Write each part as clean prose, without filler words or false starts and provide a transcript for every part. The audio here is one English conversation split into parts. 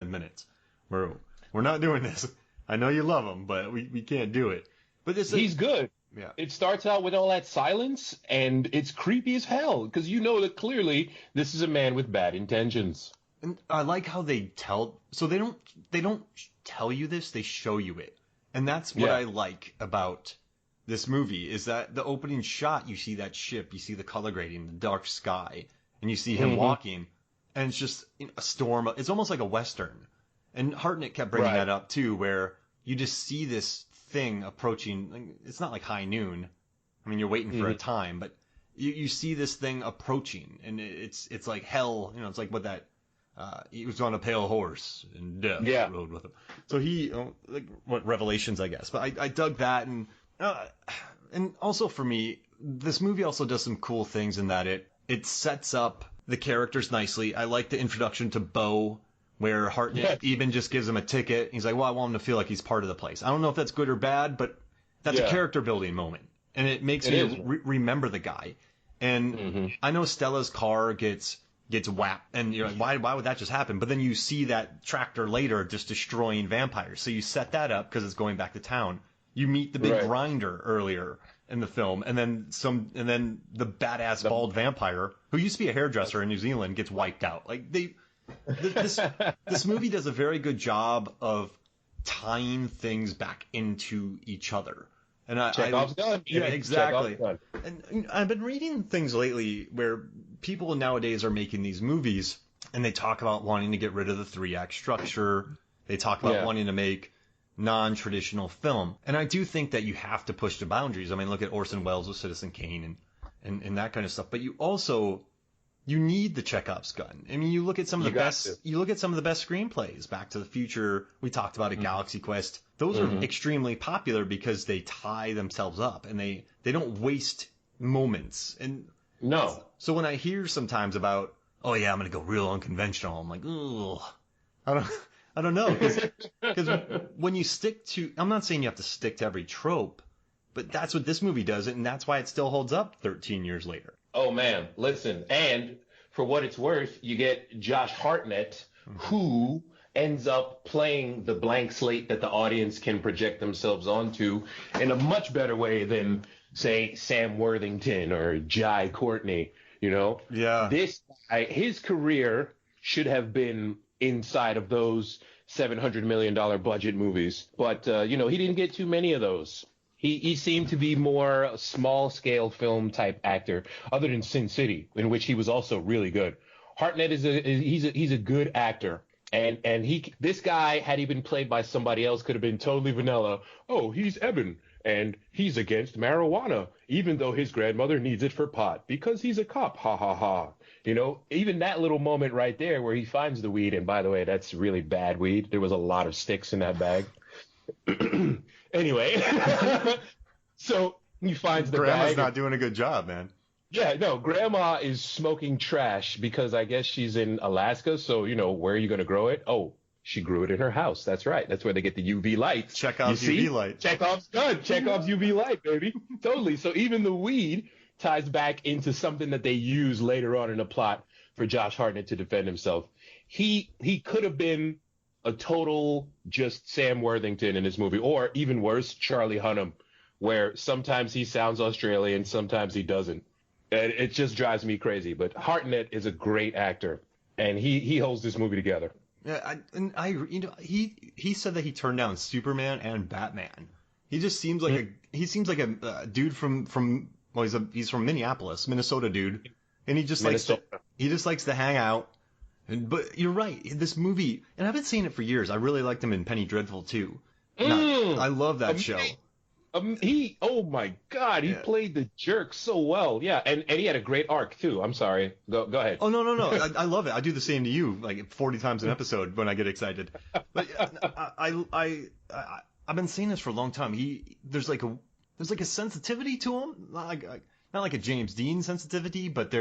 minutes. We're not doing this. I know you love him, but we can't do it. But he's good. Yeah. It starts out with all that silence, and it's creepy as hell because you know that clearly this is a man with bad intentions. And I like how they tell. So they don't tell you this; they show you it, and that's what I like about this movie. Is that the opening shot? You see that ship, you see the color grading, the dark sky, and you see him walking, and it's just a storm. It's almost like a western. And Hartnett kept bringing that up too, where you just see this thing approaching. It's not like high noon. I mean, you're waiting for a time, but you see this thing approaching, and it's like hell. You know, it's like what that he was on a pale horse and death rode with him. So he like what Revelations, I guess. But I dug that, and also for me, this movie also does some cool things in that it sets up the characters nicely. I like the introduction to Bo, where Hartnett even just gives him a ticket. He's like, well, I want him to feel like he's part of the place. I don't know if that's good or bad, but that's a character building moment. And it makes me remember the guy. And I know Stella's car gets whacked, and you're like, why would that just happen? But then you see that tractor later just destroying vampires. So you set that up because it's going back to town. You meet the big grinder earlier in the film, and then the badass bald vampire who used to be a hairdresser in New Zealand gets wiped out. Like this movie does a very good job of tying things back into each other. And Chekhov's gun. Yeah, exactly. And I've been reading things lately where people nowadays are making these movies, and they talk about wanting to get rid of the 3-act structure. They talk about wanting to make non-traditional film. And I do think that you have to push the boundaries. I mean, look at Orson Welles with Citizen Kane and that kind of stuff. But you need the Chekhov's gun. I mean, you look at some of the best screenplays. Back to the Future, we talked about it, Galaxy Quest. Those are extremely popular because they tie themselves up and they don't waste moments. And so when I hear sometimes about, oh yeah, I'm going to go real unconventional, I'm like, ugh, I don't know, because when you stick to, I'm not saying you have to stick to every trope, but that's what this movie does, and that's why it still holds up 13 years later. Oh man, listen, and for what it's worth, you get Josh Hartnett, who ends up playing the blank slate that the audience can project themselves onto in a much better way than, say, Sam Worthington or Jai Courtney, you know? Yeah. This guy, his career should have been inside of those $700 million budget movies. But, he didn't get too many of those. He seemed to be more a small-scale film type actor, other than Sin City, in which he was also really good. Hartnett he's a good actor. And this guy, had he been played by somebody else, could have been totally vanilla. Oh, he's Eben, and he's against marijuana, even though his grandmother needs it for pot, because he's a cop, ha ha ha. You know, even that little moment right there where he finds the weed, and by the way, that's really bad weed. There was a lot of sticks in that bag. Anyway, so he finds the Grandma's bag. not doing a good job, man. Yeah, no, Grandma is smoking trash because I guess she's in Alaska. So, where are you going to grow it? Oh, she grew it in her house. That's right. That's where they get the UV lights. Chekhov's UV light. Chekhov's gun. Chekhov's UV light, baby. Totally. So even the weed ties back into something that they use later on in the plot for Josh Hartnett to defend himself. He could have been a total just Sam Worthington in this movie, or even worse, Charlie Hunnam, where sometimes he sounds Australian, sometimes he doesn't. And it just drives me crazy. But Hartnett is a great actor, and he holds this movie together. Yeah, he said that he turned down Superman and Batman. He just seems like a dude from he's from Minneapolis, Minnesota dude, and he just likes to hang out. But you're right, this movie, and I've been saying it for years. I really liked him in Penny Dreadful too. I love that show. Oh my God, he played the jerk so well. Yeah, and he had a great arc too. I'm sorry. Go ahead. Oh no. I love it. I do the same to you, like 40 times an episode when I get excited. But I've been saying this for a long time. There's like a sensitivity to him, not like a James Dean sensitivity, but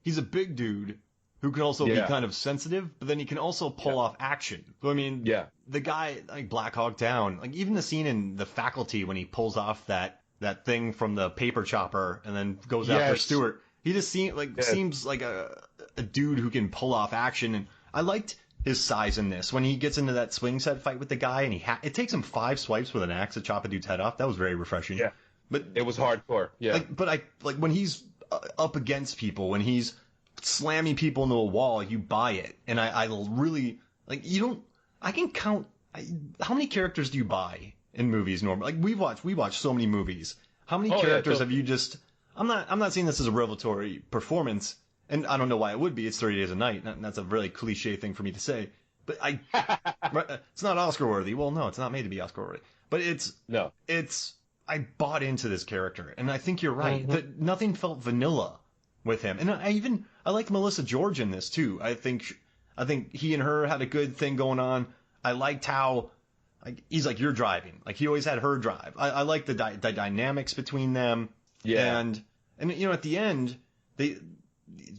he's a big dude who can also be kind of sensitive, but then he can also pull off action. So, I mean, the guy, like Black Hawk Down, like even the scene in The Faculty when he pulls off that thing from the paper chopper and then goes after Stewart, he just seems like a dude who can pull off action. And I liked his size in this. When he gets into that swing set fight with the guy, and it takes him 5 swipes with an axe to chop a dude's head off. That was very refreshing. Yeah, but it was hardcore. Yeah, like when he's up against people, when he's slamming people into a wall, you buy it. And I really like you don't. I can count how many characters do you buy in movies, Norbert? Like we watch so many movies. How many characters have you just? I'm not saying this is a revelatory performance, and I don't know why it would be. It's 30 Days a Night. And that's a really cliche thing for me to say. But it's not Oscar worthy. Well, no, it's not made to be Oscar worthy. But I bought into this character, and I think you're right. That nothing felt vanilla with him, and I like Melissa George in this too. I think he and her had a good thing going on. I liked how he's like, you're driving. Like he always had her drive. I like the dynamics between them. Yeah. And at the end,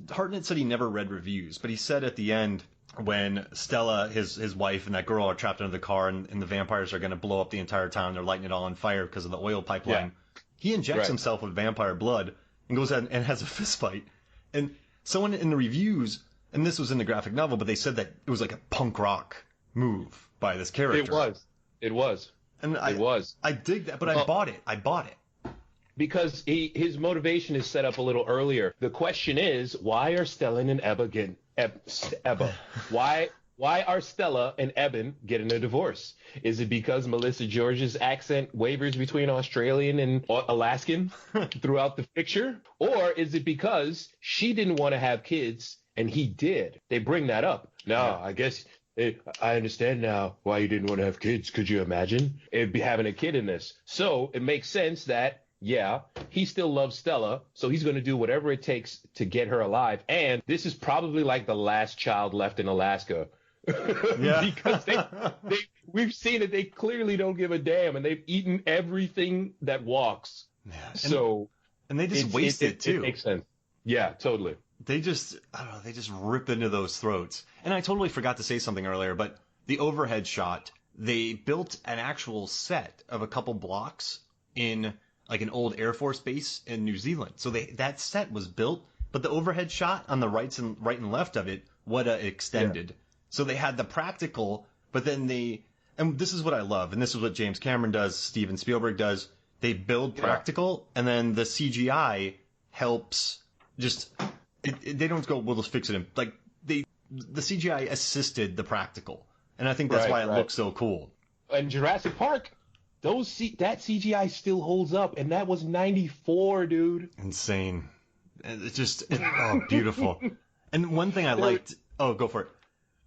Hartnett said he never read reviews, but he said at the end when Stella, his wife, and that girl are trapped under the car, and the vampires are going to blow up the entire town. They're lighting it all on fire because of the oil pipeline. Yeah. He injects himself with vampire blood and goes out and has a fist fight. And someone in the reviews, and this was in the graphic novel, but they said that it was like a punk rock move by this character. It was. And I dig that, but I bought it. Because his motivation is set up a little earlier. The question is, why are Stella and Ebba? Why are Stella and Eben getting a divorce? Is it because Melissa George's accent wavers between Australian and Alaskan throughout the picture? Or is it because she didn't want to have kids and he did? They bring that up. No, yeah. I guess I understand now why you didn't want to have kids. Could you imagine it'd be having a kid in this? So it makes sense that, yeah, he still loves Stella, so he's going to do whatever it takes to get her alive. And this is probably like the last child left in Alaska. Yeah. Because we've seen it. They clearly don't give a damn, and they've eaten everything that walks. Yeah. And they just waste it too. It makes sense. Yeah, totally. They just rip into those throats. And I totally forgot to say something earlier, but the overhead shot, they built an actual set of a couple blocks in like an old Air Force base in New Zealand. So that set was built, but the overhead shot on the right and left of it, extended. Yeah. So they had the practical, but then and this is what I love, and this is what James Cameron does, Steven Spielberg does. They build practical, and then the CGI helps just, they don't go, we'll just fix it. The CGI assisted the practical. And I think that's why it looks so cool. And Jurassic Park, that CGI still holds up, and that was 94, dude. Insane. It's just, beautiful. And one thing I liked, go for it.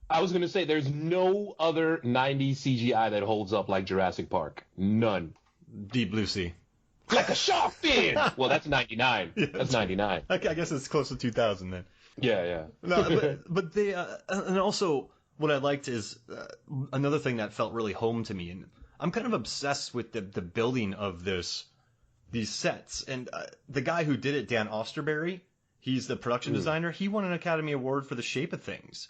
I was going to say, there's no other 90s CGI that holds up like Jurassic Park. None. Deep Blue Sea. Like a shark fin! Well, that's 99. Yeah, that's 99. I guess it's close to 2000 then. Yeah. No, but they, and also what I liked is another thing that felt really home to me, and I'm kind of obsessed with the building of these sets. And the guy who did it, Dan Osterberry, he's the production designer. He won an Academy Award for The Shape of Things.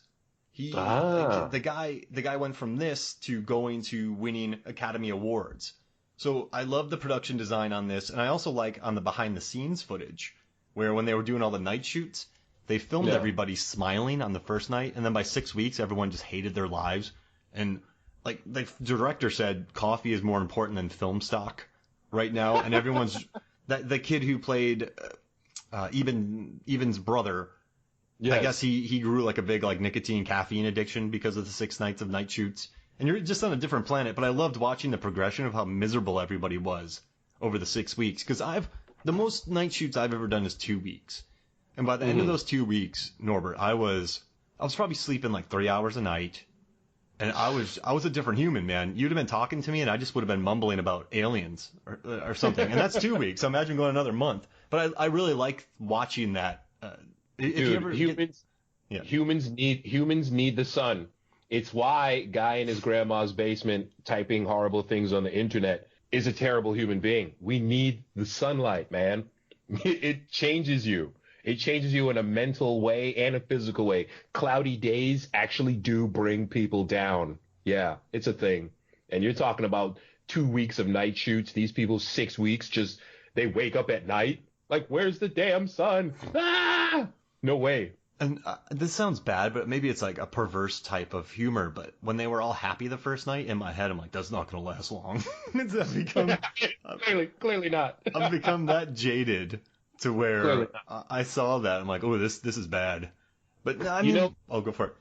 The guy went from this to going to winning Academy Awards. So I love the production design on this, and I also like on the behind the scenes footage where when they were doing all the night shoots, they filmed everybody smiling on the first night, and then by 6 weeks, everyone just hated their lives. And like the director said, coffee is more important than film stock right now, and everyone's the kid who played Evan's brother. Yes. I guess he grew like a big nicotine caffeine addiction because of the 6 nights of night shoots. And you're just on a different planet. But I loved watching the progression of how miserable everybody was over the 6 weeks. Because the most night shoots I've ever done is 2 weeks. And by the end of those 2 weeks, Norbert, I was probably sleeping like 3 hours a night. And I was a different human, man. You'd have been talking to me and I just would have been mumbling about aliens or something. And that's 2 weeks. So imagine going another month. But I really like watching that. Dude, humans need the sun. It's why guy in his grandma's basement typing horrible things on the internet is a terrible human being. We need the sunlight, man. It changes you. It changes you in a mental way and a physical way. Cloudy days actually do bring people down. Yeah, it's a thing. And you're talking about 2 weeks of night shoots. These people 6 weeks, they wake up at night. Like, where's the damn sun? Ah! No way. And this sounds bad, but maybe it's like a perverse type of humor. But when they were all happy the first night, in my head, I'm like, that's not going to last long. I've become clearly not. I've become that jaded to where I saw that. I'm like, oh, this is bad. But I mean, I'll go for it.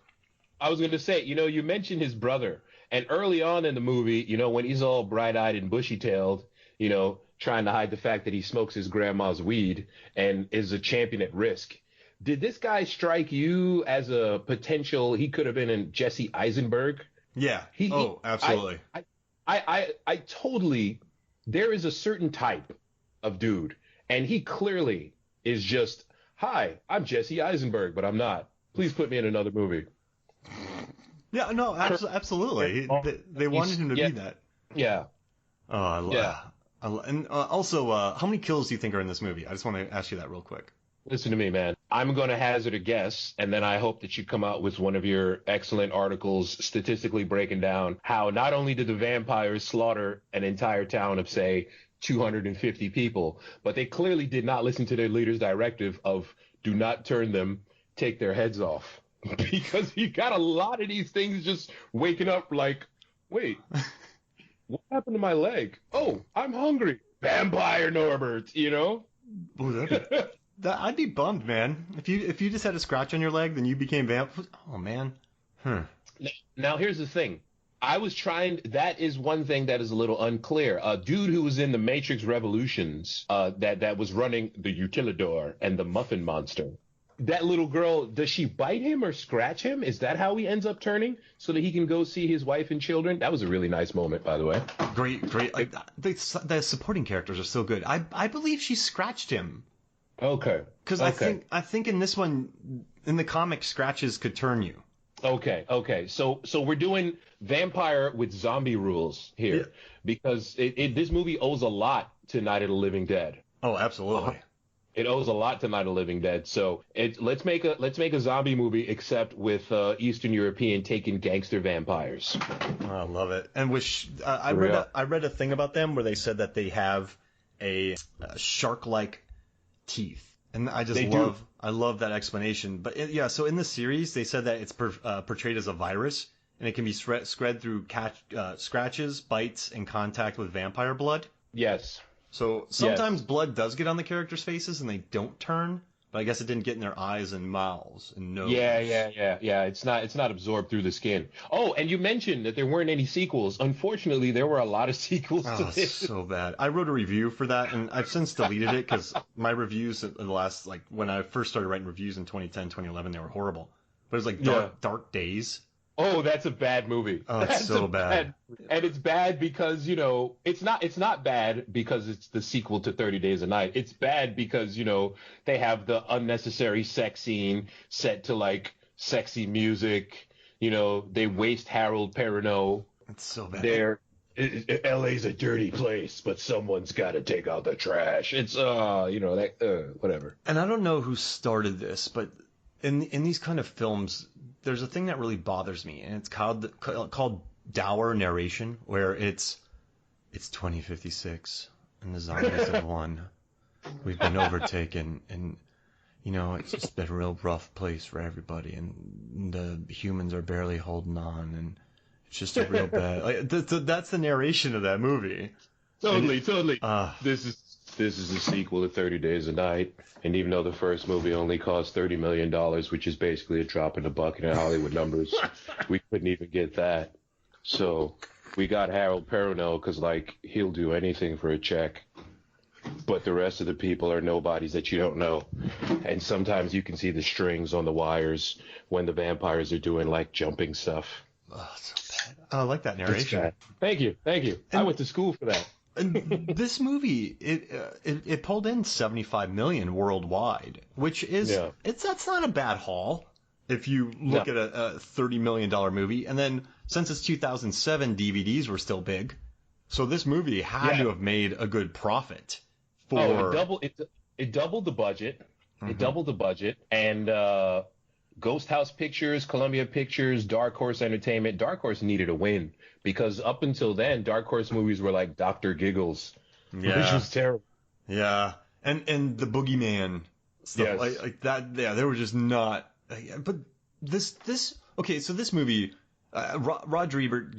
I was going to say, you mentioned his brother, and early on in the movie, when he's all bright-eyed and bushy-tailed, trying to hide the fact that he smokes his grandma's weed and is a champion at Risk. Did this guy strike you as a potential? He could have been in Jesse Eisenberg. Yeah. Absolutely. I totally. There is a certain type of dude, and he clearly is just, hi, I'm Jesse Eisenberg, but I'm not. Please put me in another movie. Yeah, no, absolutely. They wanted him to be that. Yeah. Oh, I love. Yeah. And also, how many kills do you think are in this movie? I just want to ask you that real quick. Listen to me, man. I'm going to hazard a guess, and then I hope that you come out with one of your excellent articles statistically breaking down how not only did the vampires slaughter an entire town of, say, 250 people, but they clearly did not listen to their leader's directive of do not turn them, take their heads off. Because you got a lot of these things just waking up like, wait, what happened to my leg? Oh, I'm hungry. Vampire Norbert, Oh, I'd be bummed, man. If you just had a scratch on your leg, then you became vamp. Oh man. Now here's the thing. That is one thing that is a little unclear. A dude who was in the Matrix Revolutions, that was running the Utilidor and the Muffin Monster. That little girl, does she bite him or scratch him? Is that how he ends up turning so that he can go see his wife and children? That was a really nice moment, by the way. Great. Like, the supporting characters are so good. I believe she scratched him. Okay. Because I think in this one, in the comic, scratches could turn you. Okay. So we're doing vampire with zombie rules here, because this movie owes a lot to Night of the Living Dead. Oh, absolutely. It owes a lot to Night of the Living Dead. So let's make a zombie movie, except with Eastern European taken gangster vampires. Oh, I love it. And I read a thing about them where they said that they have a shark-like teeth, and I love that explanation. But so in the series they said that it's portrayed as a virus, and it can be spread through scratches, bites, and contact with vampire blood. Yes. So sometimes blood does get on the characters' faces and they don't turn, but I guess it didn't get in their eyes and mouths and nose. Yeah. It's not absorbed through the skin. Oh, and you mentioned that there weren't any sequels. Unfortunately, there were a lot of sequels to this. So bad. I wrote a review for that, and I've since deleted it because my reviews in the last, like, when I first started writing reviews in 2010, 2011, they were horrible. But it was like Dark Days. Oh, that's a bad movie. Oh, it's so bad. And it's bad because, it's not bad because it's the sequel to 30 Days a Night. It's bad because, they have the unnecessary sex scene set to, like, sexy music. They waste Harold Perrineau. It's so bad. LA's a dirty place, but someone's got to take out the trash. It's, whatever. And I don't know who started this, but in these kind of films, there's a thing that really bothers me, and it's called dour narration, where it's 2056 and the zombies have won. We've been overtaken, and it's just been a real rough place for everybody, and the humans are barely holding on, and it's just a real bad. That's the narration of that movie. Totally. This is a sequel to 30 Days a Night, and even though the first movie only cost $30 million, which is basically a drop in the bucket in Hollywood numbers, we couldn't even get that. So we got Harold Perrineau because, like, he'll do anything for a check. But the rest of the people are nobodies that you don't know. And sometimes you can see the strings on the wires when the vampires are doing, like, jumping stuff. Oh, so bad. I like that narration. Thank you. I went to school for that. And this movie, it pulled in $75 million worldwide, which is that's not a bad haul if you look at a $30 million movie. And then since it's 2007, DVDs were still big, so this movie had to have made a good profit. It doubled the budget. Mm-hmm. It doubled the budget, and Ghost House Pictures, Columbia Pictures, Dark Horse Entertainment. Dark Horse needed a win because up until then, Dark Horse movies were like Dr. Giggles, which was terrible. Yeah, and the Boogeyman stuff like that. Yeah, they were just not But this okay, so this movie, Roger Ebert